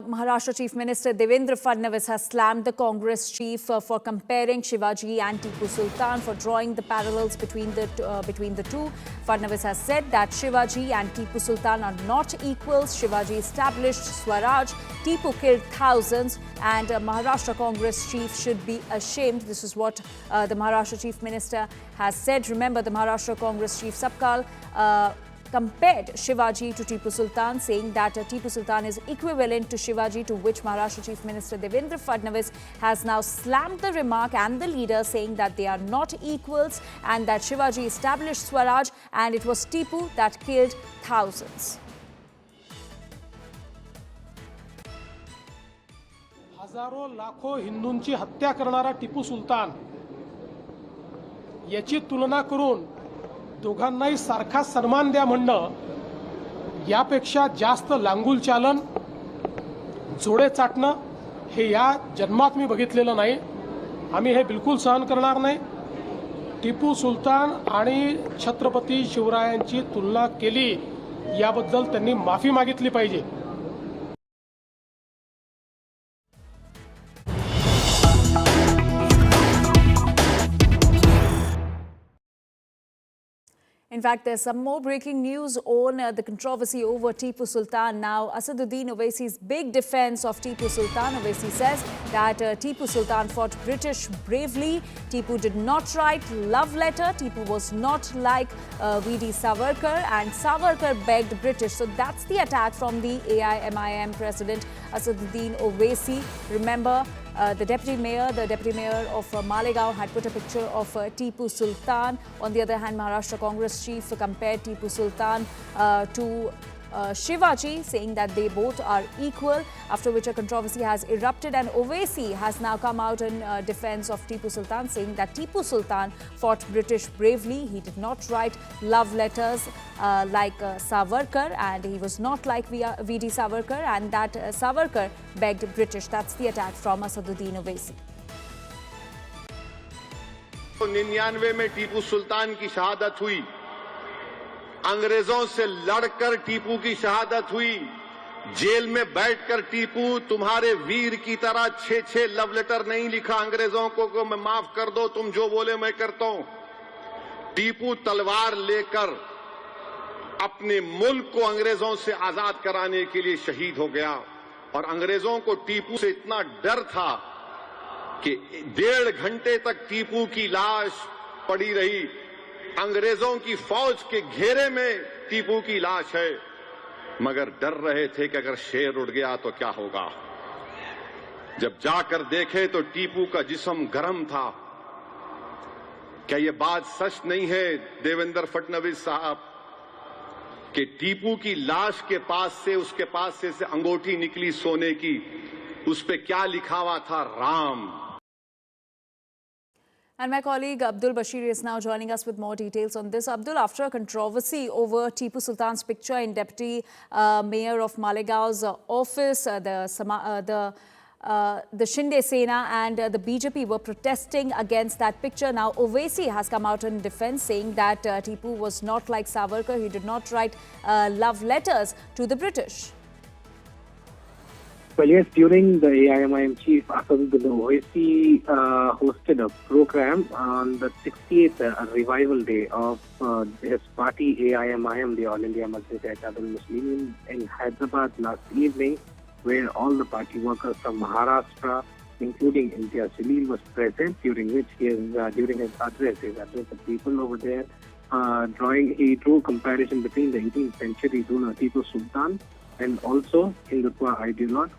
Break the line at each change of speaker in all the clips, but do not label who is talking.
Maharashtra Chief Minister Devendra Fadnavis has slammed the Congress chief for comparing Shivaji and Tipu Sultan, for drawing the parallels between the two. Fadnavis has said that Shivaji and Tipu Sultan are not equals. Shivaji established Swaraj, Tipu killed thousands, and Maharashtra Congress chief should be ashamed. This is what the Maharashtra Chief Minister has said. Remember, the Maharashtra Congress chief Sapkal compared Shivaji to Tipu Sultan, saying that Tipu Sultan is equivalent to Shivaji, to which Maharashtra Chief Minister Devendra Fadnavis has now slammed the remark and the leader, saying that they are not equals and that Shivaji established Swaraj and it was Tipu that killed thousands.
हजारों लाखों हिंदूंची हत्या करणारा टिपू सुलतान याची तुलना करून दोघांनाही सारखा सन्मान द्या म्हणणं यापेक्षा जास्त लांगुल चालन, जोडे चाटणं हे या जन्मात मी बघितलेलं नाही. आम्ही हे बिलकुल सहन करणार नाही. टिपू सुलतान आणि छत्रपती शिवरायांची तुलना केली याबद्दल त्यांनी माफी मागितली पाहिजे.
In fact, there's some more breaking news on the controversy over Tipu Sultan. Now, Asaduddin Owaisi's big defense of Tipu Sultan. Owaisi says that Tipu Sultan fought British bravely. Tipu did not write love letter. Tipu was not like V.D. Savarkar, and Savarkar begged British. So that's the attack from the AIMIM president, Asaduddin Owaisi. Remember, the deputy mayor of Malegaon had put a picture of Tipu Sultan. On the other hand, Maharashtra Congress chief compared Tipu Sultan to Shivaji, saying that they both are equal, after which a controversy has erupted, and Owaisi has now come out in defense of Tipu Sultan, saying that Tipu Sultan fought British bravely. He did not write love letters like Savarkar, and he was not like V.D. Savarkar, and that Savarkar begged British. That's the attack from Asaduddin Owaisi.
99 में टीपू सुल्तान की शहादत हुई, अंग्रेजों से लड़कर टीपू की शहादत हुई, जेल में बैठकर टीपू तुम्हारे वीर की तरह 6 लव लेटर नहीं लिखा अंग्रेजों को मैं माफ कर दो, तुम जो बोले मैं करता हूं. टीपू तलवार लेकर अपने मुल्क को अंग्रेजों से आजाद कराने के लिए शहीद हो गया, और अंग्रेजों को टीपू से इतना डर था कि 1.5 घंटे तक टीपू की लाश पड़ी रही. अंग्रेजों की फौज के घेरे में टीपू की लाश है, मगर डर रहे थे कि अगर शेर उड़ गया तो क्या होगा. जब जाकर देखे तो टीपू का जिस्म गर्म था. क्या यह बात सच नहीं है देवेंद्र फडणवीस साहब कि टीपू की लाश के पास से, उसके पास से अंगूठी निकली सोने की, उस पे क्या लिखा हुआ था? Ram.
And my colleague Abdul Bashir is now joining us with more details on this. Abdul, after a controversy over Tipu Sultan's picture in Deputy Mayor of Malegaon's office, the Shinde Sena and the BJP were protesting against that picture. Now, Owaisi has come out in defense, saying that Tipu was not like Savarkar. He did not write love letters to the British.
Well, yes, during the AIMIM chief, Asaduddin Owaisi hosted a program on the 68th revival day of his party AIMIM, the All India Majlis-e-Ittihad Muslimin, in Hyderabad last evening, where all the party workers from Maharashtra, including Imtiaz Jaleel, was present, during which during his address the people over there, he drew comparison between the 18th century ruler Tipu Sultan and also Hindutva ideologue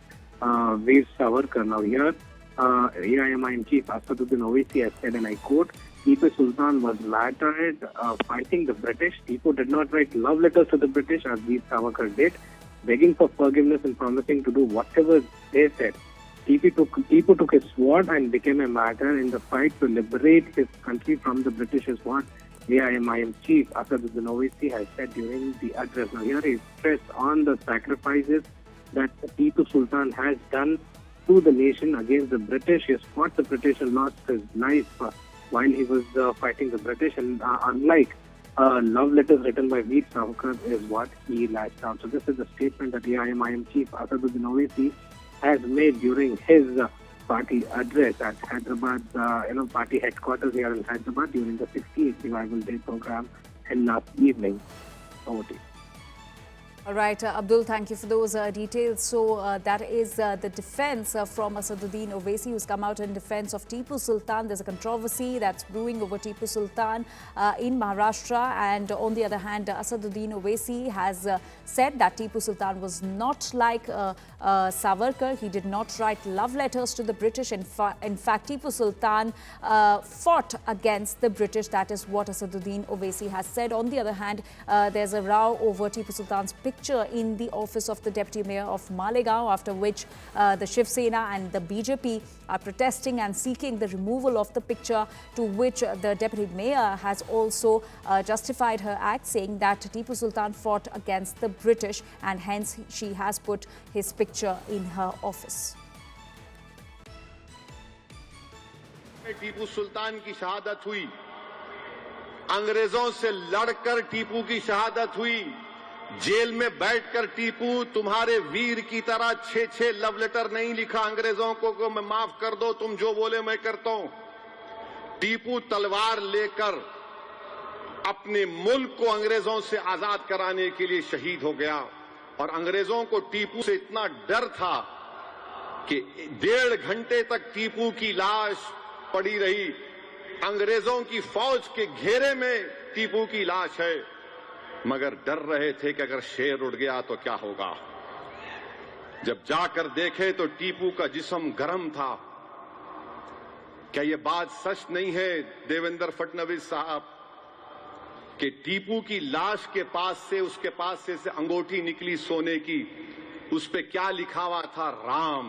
Veer Savarkar. Now here, AIMIM chief Asaduddin Owaisi has said, and I quote, Tipu Sultan was martyred fighting the British. Tipu did not write love letters to the British as Veer Savarkar did, begging for forgiveness and promising to do whatever they said. Tipu took his sword and became a martyr in the fight to liberate his country from the British, is what AIMIM chief Asaduddin Owaisi has said during the address. Now here he stressed on the sacrifices that Tipu Sultan has done to the nation against the British. He fought the British and lost his life while he was fighting the British, and unlike love letters written by Veer Savarkar is what he lashed out. So this is a statement that AIMIM chief Asaduddin Owaisi has made during his party address at Hyderabad, party headquarters here in Hyderabad during the 68th Revival Day program and last evening. Over to you.
All right, Abdul, thank you for those details. So that is the defense from Asaduddin Owaisi, who's come out in defense of Tipu Sultan. There's a controversy that's brewing over Tipu Sultan in Maharashtra. And on the other hand, Asaduddin Owaisi has said that Tipu Sultan was not like Savarkar. He did not write love letters to the British. In fact, Tipu Sultan fought against the British. That is what Asaduddin Owaisi has said. On the other hand, there's a row over Tipu Sultan's picture in the office of the Deputy Mayor of Malegaon, after which the Shiv Sena and the BJP are protesting and seeking the removal of the picture, to which the Deputy Mayor has also justified her act, saying that Tipu Sultan fought against the British and hence she has put his picture in her office.
Tipu Sultan की शहादत हुई, अंग्रेजों से लड़कर टीपू की शहादत हुई, jail में बैठकर टीपू तुम्हारे वीर की तरह 6-6 लव लेटर नहीं लिखा अंग्रेजों को मैं माफ कर दो, तुम जो बोले मैं करता हूं। टीपू तलवार लेकर अपने मुल्क को अंग्रेजों से आजाद कराने के लिए शहीद हो गया और अंग्रेजों को टीपू से इतना डर था कि 1.5 घंटे तक टीपू की लाश पड़ी रही। अंग्रेजों की फौज के घेरे में टीपू की लाश है, मगर डर रहे थे कि अगर शेर उड़ गया तो क्या होगा। जब जाकर देखे तो टीपू का जिस्म गर्म था। क्या यह बात सच नहीं है देवेंद्र फडणवीस साहब कि टीपू की लाश के पास से, उसके पास से अंगूठी निकली सोने की, उस पे क्या लिखा हुआ था? राम।